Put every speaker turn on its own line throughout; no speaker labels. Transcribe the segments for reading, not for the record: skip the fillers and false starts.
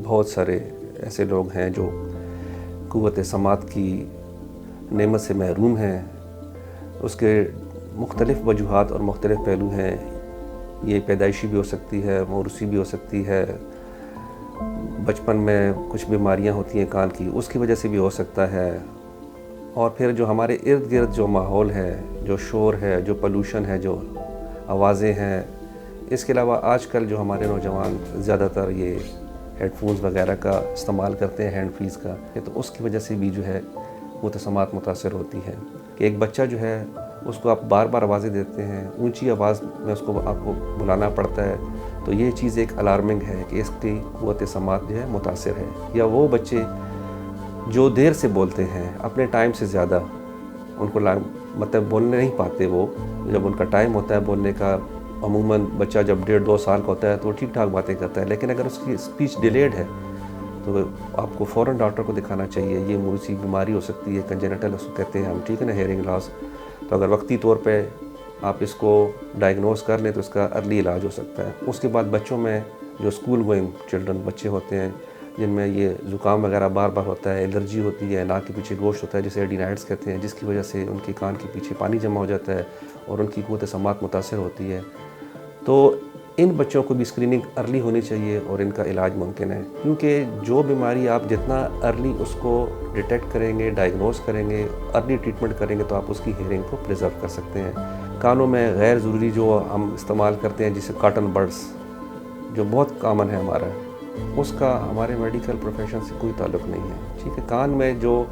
بہت سارے ایسے لوگ ہیں جو قوت سماعت کی نعمت سے محروم ہیں. اس کے مختلف وجوہات اور مختلف پہلو ہیں. یہ پیدائشی بھی ہو سکتی ہے، موروثی بھی ہو سکتی ہے، بچپن میں کچھ بیماریاں ہوتی ہیں کان کی، اس کی وجہ سے بھی ہو سکتا ہے. اور پھر جو ہمارے ارد گرد جو ماحول ہے، جو شور ہے، جو پولوشن ہے، جو آوازیں ہیں، اس کے علاوہ آج کل جو ہمارے نوجوان زیادہ تر یہ ہیڈ فونز وغیرہ کا استعمال کرتے ہیں، ہینڈ فریز کا، تو اس کی وجہ سے بھی جو ہے قوت سماعت متاثر ہوتی ہے. کہ ایک بچہ جو ہے اس کو آپ بار بار آوازیں دیتے ہیں، اونچی آواز میں اس کو آپ کو بلانا پڑتا ہے، تو یہ چیز ایک الارمنگ ہے کہ اس کی قوت سماعت جو ہے متاثر ہے. یا وہ بچے جو دیر سے بولتے ہیں، اپنے ٹائم سے زیادہ، ان کو مطلب بولنے نہیں پاتے، وہ جب ان کا ٹائم ہوتا ہے بولنے کا، عموماً بچہ جب 1.5-2 سال کا ہوتا ہے تو وہ ٹھیک ٹھاک باتیں کرتا ہے، لیکن اگر اس کی اسپیچ ڈیلیڈ ہے تو آپ کو فوراً ڈاکٹر کو دکھانا چاہیے. یہ موروثی بیماری ہو سکتی ہے، کنجنٹل اس کو کہتے ہیں ہم، ٹھیک ہے نا، ہیئرنگ لاس. تو اگر وقتی طور پہ آپ اس کو ڈائگنوز کر لیں تو اس کا ارلی علاج ہو سکتا ہے. اس کے بعد بچوں میں جو اسکول گوئنگ چلڈرن بچے ہوتے ہیں جن میں یہ زکام وغیرہ بار بار ہوتا ہے، الرجی ہوتی ہے، ناک کے پیچھے گوشت ہوتا ہے جسے ایڈینائٹس کہتے ہیں، جس کی وجہ سے ان کے کان کے پیچھے پانی جمع ہو جاتا ہے اور ان کی قوت سماعت متاثر ہوتی ہے. تو ان بچوں کو بھی اسکریننگ ارلی ہونی چاہیے اور ان کا علاج ممکن ہے. کیونکہ جو بیماری آپ جتنا ارلی اس کو ڈیٹیکٹ کریں گے، ڈائگنوز کریں گے، ارلی ٹریٹمنٹ کریں گے تو آپ اس کی ہیئرنگ کو پریزرو کر سکتے ہیں. کانوں میں غیر ضروری جو ہم استعمال کرتے ہیں جسے کاٹن بڈس، جو بہت کامن ہے ہمارا، اس کا ہمارے میڈیکل پروفیشن سے کوئی تعلق نہیں ہے. ٹھیک ہے، کان میں جو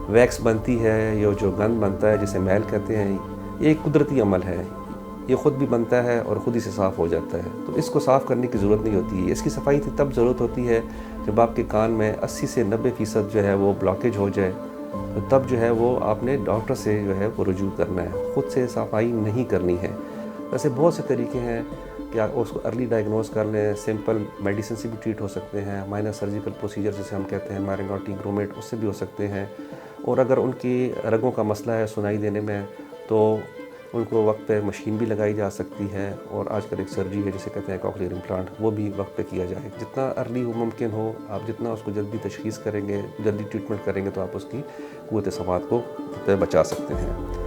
ویکس بنتی ہے یا جو گند بنتا ہے جسے میل کہتے ہیں، یہ ایک قدرتی عمل ہے. یہ خود بھی بنتا ہے اور خود ہی سے صاف ہو جاتا ہے. تو اس کو صاف کرنے کی ضرورت نہیں ہوتی ہے. اس کی صفائی تب ضرورت ہوتی ہے جب آپ کے کان میں 80 سے 90% جو ہے وہ بلاکیج ہو جائے، تو تب جو ہے وہ آپ نے ڈاکٹر سے جو ہے وہ رجوع کرنا ہے، خود سے صفائی نہیں کرنی ہے. ویسے بہت سے طریقے ہیں کہ آپ اس کو ارلی ڈائگنوز کر لیں. سمپل میڈیسن سے بھی ٹریٹ ہو سکتے ہیں، مائنر سرجیکل پروسیجر جسے ہم کہتے ہیں میرینوٹی گرومیٹ، اس سے بھی ہو سکتے ہیں. اور اگر ان کی رگوں کا مسئلہ ہے سنائی دینے میں تو ان کو وقت پہ مشین بھی لگائی جا سکتی ہے. اور آج کل ایک سرجری ہے جسے کہتے ہیں کوکلیئر امپلانٹ، وہ بھی وقت پہ کیا جائے. جتنا ارلی ممکن ہو، آپ جتنا اس کو جلدی تشخیص کریں گے، جلدی ٹریٹمنٹ کریں گے تو آپ اس کی قوت سماعت کو بچا سکتے ہیں.